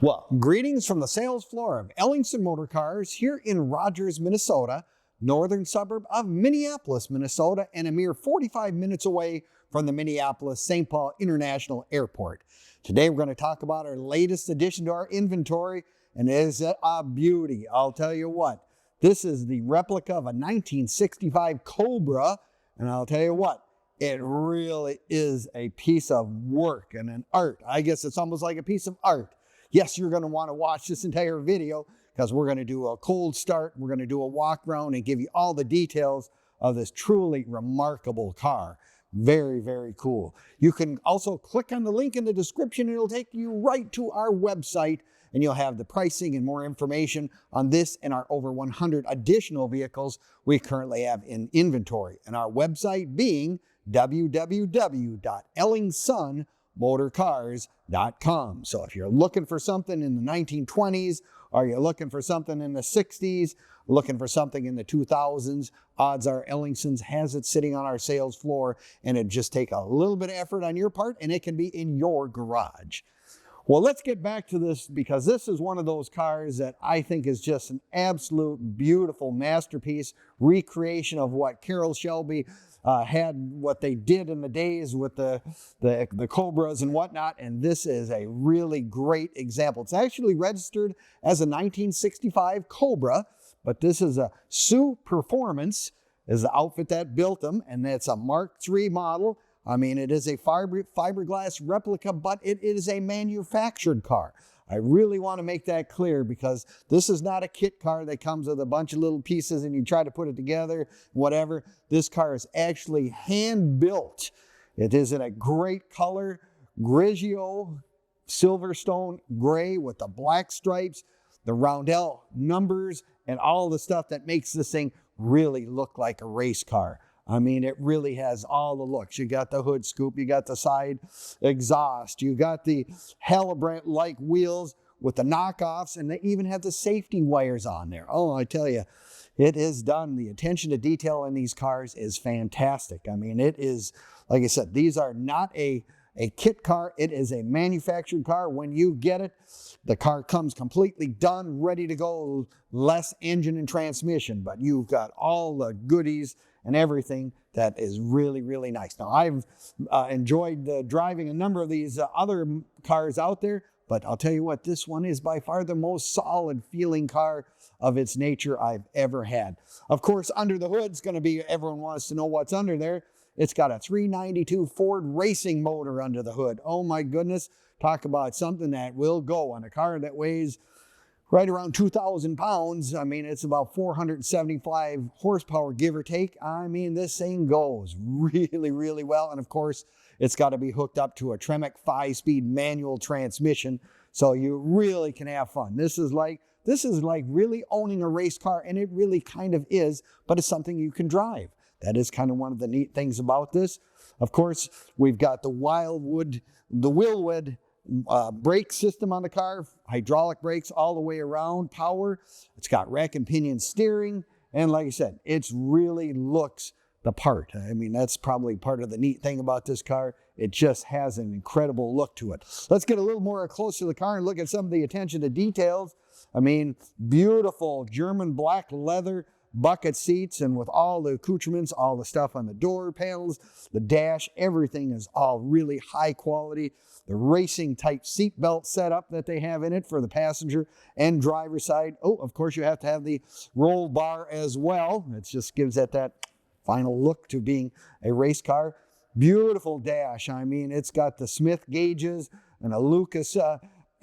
Well, greetings from the sales floor of Ellingson Motorcars here in Rogers, Minnesota, northern suburb of Minneapolis, Minnesota, and a mere 45 minutes away from the Minneapolis-St. Paul International Airport. Today we're going to talk about our latest addition to our inventory, and it is a beauty. I'll tell you what, this is the replica of a 1965 Cobra, and I'll tell you what, it really is a piece of work and an art. I guess it's almost like a piece of art. Yes, you're going to want to watch this entire video because we're going to do a cold start. We're going to do a walk around and give you all the details of this truly remarkable car. Very, very cool. You can also click on the link in the description. It'll take you right to our website and you'll have the pricing and more information on this and our over 100 additional vehicles we currently have in inventory. And our website being www.ellingsonmotorcars.com. So if you're looking for something in the 1920s, or you're looking for something in the 60s, looking for something in the 2000s, odds are Ellingson's has it sitting on our sales floor, and it just take a little bit of effort on your part, and it can be in your garage. Well, let's get back to this because this is one of those cars that I think is just an absolute beautiful masterpiece, recreation of what Carroll Shelby had, what they did in the days with the Cobras and whatnot, and this is a really great example. It's actually registered as a 1965 Cobra, but this is a Superformance is the outfit that built them, and it's a Mark III model. I mean, it is a fiberglass replica, but it is a manufactured car. I really want to make that clear because this is not a kit car that comes with a bunch of little pieces and you try to put it together, whatever. This car is actually hand-built. It is in a great color, Grigio Silverstone gray with the black stripes, the roundel numbers, and all the stuff that makes this thing really look like a race car. I mean, it really has all the looks. You got the hood scoop, you got the side exhaust, you got the Halibrant-like wheels with the knockoffs, and they even have the safety wires on there. Oh, I tell you, it is done. The attention to detail in these cars is fantastic. I mean, it is, like I said, these are not a kit car. It is a manufactured car. When you get it, the car comes completely done, ready to go, less engine and transmission, but you've got all the goodies and everything that is really, really nice. Now, I've enjoyed driving a number of these other cars out there, but I'll tell you what, this one is by far the most solid feeling car of its nature I've ever had. Of course, under the hood, it's going to be, everyone wants to know what's under there. It's got a 392 Ford racing motor under the hood. Oh my goodness, talk about something that will go on a car that weighs right around 2,000 pounds. I mean, it's about 475 horsepower, give or take. I mean, this thing goes really, really well. And of course, it's got to be hooked up to a Tremec 5-speed manual transmission, so you really can have fun. This is like really owning a race car, and it really kind of is, but it's something you can drive. That is kind of one of the neat things about this. Of course, we've got the Willwood brake system on the car, hydraulic brakes all the way around, power. It's got rack and pinion steering, and like I said, it really looks the part. I mean, that's probably part of the neat thing about this car. It just has an incredible look to it. Let's get a little more close to the car and look at some of the attention to details. I mean, beautiful German black leather bucket seats, and with all the accoutrements, all the stuff on the door panels, the dash, everything is all really high quality. The racing type seat belt setup that they have in it for the passenger and driver side. Oh, of course, you have to have the roll bar as well. It just gives it that final look to being a race car. Beautiful dash. I mean, it's got the Smith gauges and a Lucas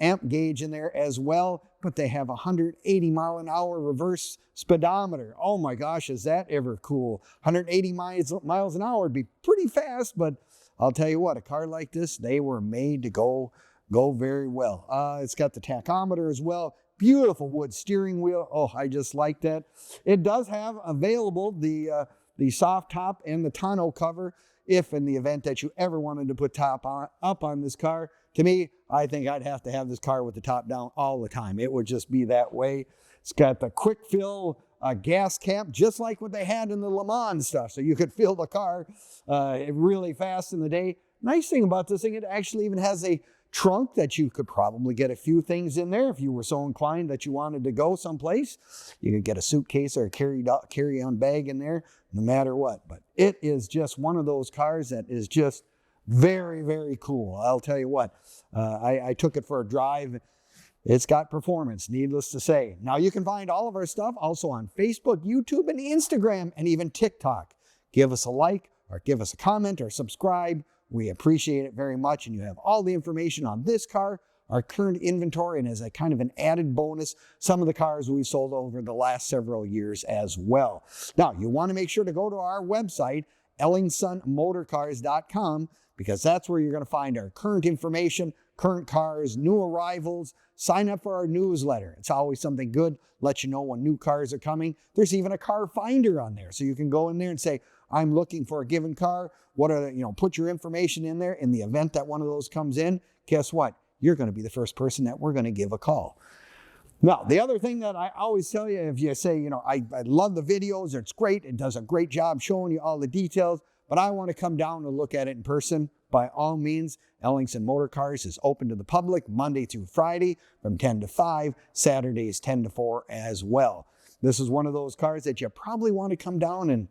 amp gauge in there as well, but they have 180 mile an hour reverse speedometer. Oh my gosh, is that ever cool? 180 miles an hour would be pretty fast, but I'll tell you what, a car like this, they were made to go very well. It's got the tachometer as well. Beautiful wood steering wheel. Oh, I just like that. It does have available the soft top and the tonneau cover if in the event that you ever wanted to put up on this car. To me, I think I'd have to have this car with the top down all the time. It would just be that way. It's got the quick fill gas cap, just like what they had in the Le Mans stuff. So you could fill the car really fast in the day. Nice thing about this thing, it actually even has a trunk that you could probably get a few things in there if you were so inclined that you wanted to go someplace. You could get a suitcase or a carry-on bag in there, no matter what. But it is just one of those cars that is just very, very cool. I'll tell you what, I took it for a drive. It's got performance, needless to say. Now, you can find all of our stuff also on Facebook, YouTube, and Instagram, and even TikTok. Give us a like, or give us a comment, or subscribe. We appreciate it very much, and you have all the information on this car, our current inventory, and as a kind of an added bonus, some of the cars we've sold over the last several years as well. Now, you want to make sure to go to our website, EllingsonMotorcars.com, because that's where you're going to find our current information, current cars, new arrivals. Sign up for our newsletter. It's always something good, let you know when new cars are coming. There's even a car finder on there, so you can go in there and say, I'm looking for a given car. What are the, put your information in there. In the event that one of those comes in, guess what? You're going to be the first person that we're going to give a call. Now, the other thing that I always tell you, if you say, I love the videos, it's great, it does a great job showing you all the details, but I want to come down and look at it in person, by all means, Ellingson Motorcars is open to the public Monday through Friday from 10 to 5, Saturdays 10 to 4 as well. This is one of those cars that you probably want to come down and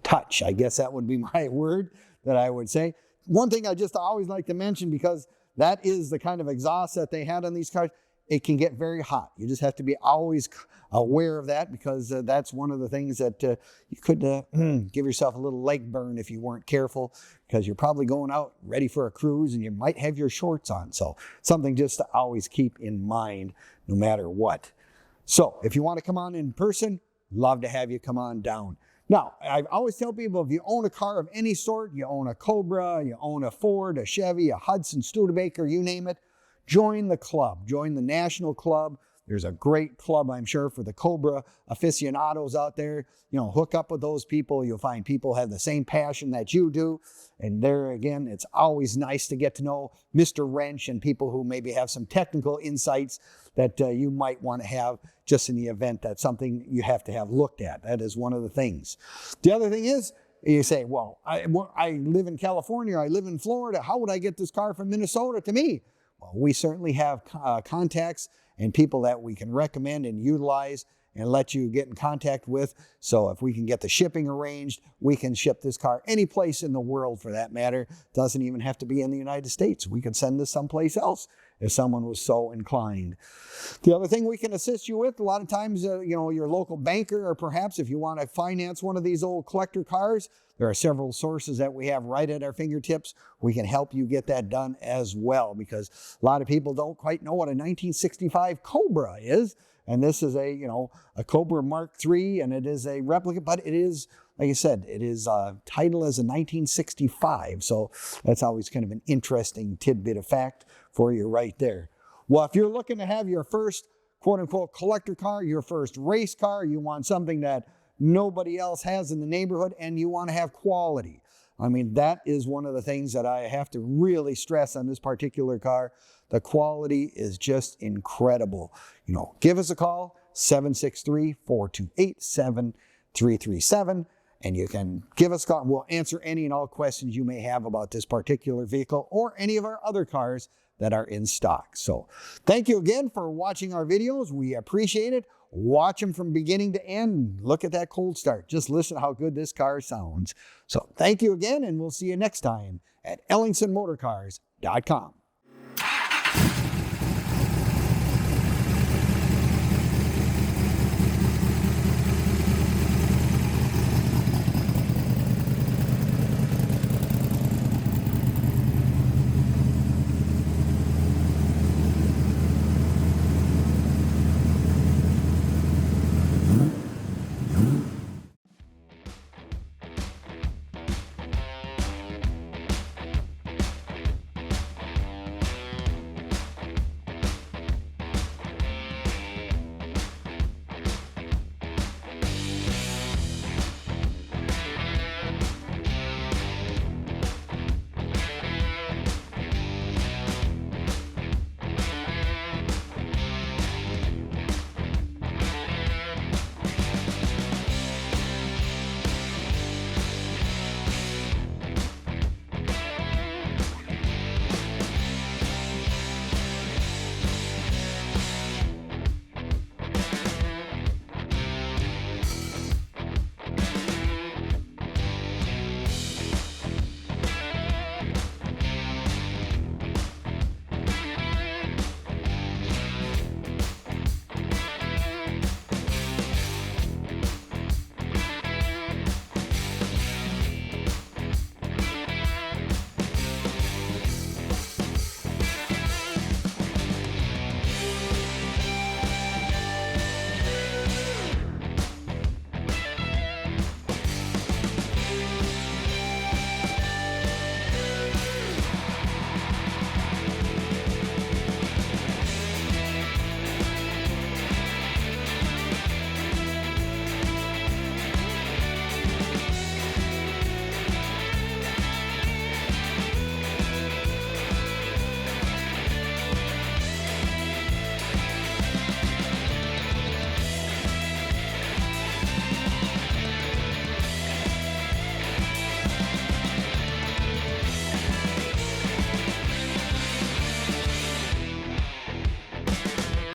touch. I guess that would be my word that I would say. One thing I just always like to mention, because that is the kind of exhaust that they had on these cars, it can get very hot. You just have to be always aware of that, because that's one of the things that you could give yourself a little leg burn if you weren't careful, because you're probably going out ready for a cruise and you might have your shorts on. So something just to always keep in mind no matter what. So if you want to come on in person, love to have you come on down. Now, I always tell people, if you own a car of any sort, you own a Cobra, you own a Ford, a Chevy, a Hudson, Studebaker, you name it, join the club, join the national club. There's a great club, I'm sure, for the Cobra aficionados out there. Hook up with those people. You'll find people have the same passion that you do. And there again, it's always nice to get to know Mr. Wrench and people who maybe have some technical insights that you might want to have just in the event that's something you have to have looked at. That is one of the things. The other thing is, you say, well, I live in California, I live in Florida. How would I get this car from Minnesota to me? Well, we certainly have contacts and people that we can recommend and utilize and let you get in contact with. So if we can get the shipping arranged, we can ship this car any place in the world for that matter. Doesn't even have to be in the United States. We could send this someplace else if someone was so inclined. The other thing we can assist you with, a lot of times, your local banker, or perhaps if you want to finance one of these old collector cars, there are several sources that we have right at our fingertips. We can help you get that done as well, because a lot of people don't quite know what a 1965 Cobra is. And this is a Cobra Mark III, and it is a replica, but it is, like I said, it is titled as a 1965. So that's always kind of an interesting tidbit of fact for you right there. Well, if you're looking to have your first quote-unquote collector car, your first race car, you want something that nobody else has in the neighborhood, and you want to have quality. I mean, that is one of the things that I have to really stress on this particular car. The quality is just incredible. Give us a call, 763-428-7337, and you can give us a call. We'll answer any and all questions you may have about this particular vehicle or any of our other cars that are in stock. So thank you again for watching our videos. We appreciate it. Watch them from beginning to end. Look at that cold start. Just listen to how good this car sounds. So thank you again, and we'll see you next time at EllingsonMotorcars.com.